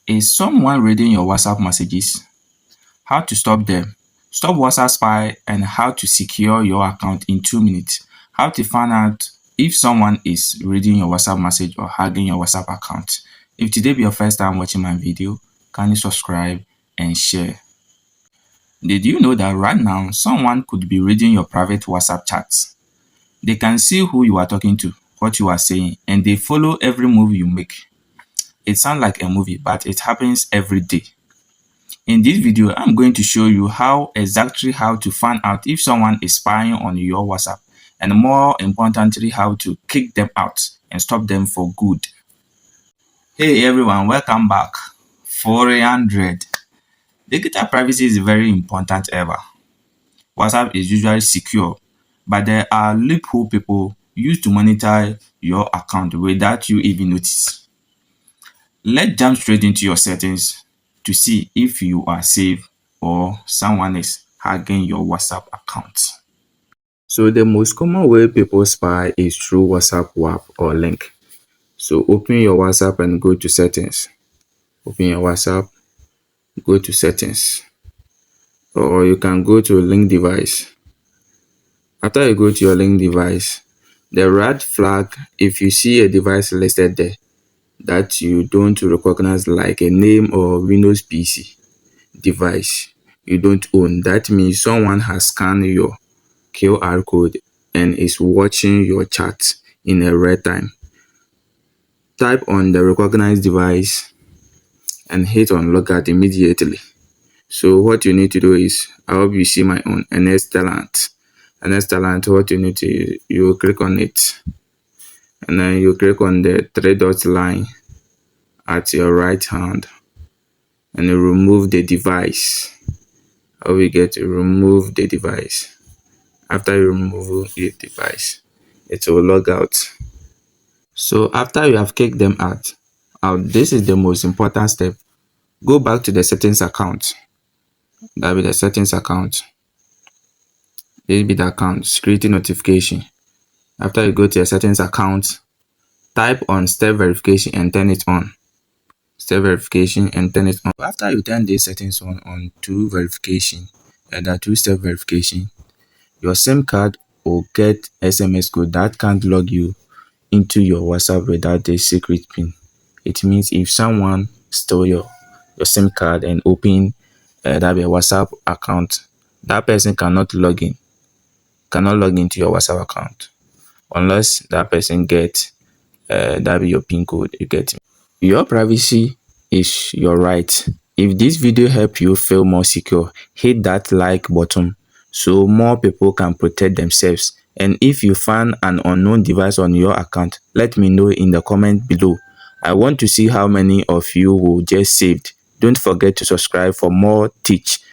Is someone reading your WhatsApp messages? How to stop them? Stop WhatsApp spy and how to secure your account in 2 minutes. How to find out if someone is reading your WhatsApp message or hacking your WhatsApp account. If today be your first time watching my video, kindly subscribe and share. Did you know that right now someone could be reading your private WhatsApp chats? They can see who you are talking to, what you are saying, and they follow every move you make. It sounds like a movie, but it happens every day. In this video, I'm going to show you exactly how to find out if someone is spying on your WhatsApp, and more importantly, how to kick them out and stop them for good. Hey everyone, welcome back. 400. Digital privacy is very important ever. WhatsApp is usually secure, but there are loopholes people use to monitor your account without you even notice. Let's jump straight into your settings to see if you are safe or someone is hacking your WhatsApp account. So the most common way people spy is through WhatsApp WAP or link. So open your WhatsApp and go to settings. Open your WhatsApp, go to settings. Or you can go to link device. After you go to your link device, the red flag, if you see a device listed there that you don't recognize, like a name or Windows PC device you don't own, that means someone has scanned your QR code and is watching your chat in a real time. Type on the recognized device and hit on logout immediately. So what you need to do is, I hope you see my own NS Talent. NS Talent, what you need to, you click on it and then you click on the 3 dots line at your right hand and you remove the device. How we get to remove the device? After you remove the device, it will log out. So after you have kicked them out, this is the most important step. Go back to the settings account. That will be the settings account. This will be the account, security notification. After you go to your settings account, type on step verification and turn it on. Step verification and turn it on. After you turn these settings on two verification, that two-step verification, your SIM card will get SMS code that can't log you into your WhatsApp without the secret pin. It means if someone stole your SIM card and open that be a WhatsApp account, that person cannot log into your WhatsApp account unless that person get that be your pin code. You get me? Your privacy is your right. If this video helped you feel more secure, hit that like button so more people can protect themselves. And if you find an unknown device on your account, let me know in the comment below. I want to see how many of you will just saved. Don't forget to subscribe for more tips.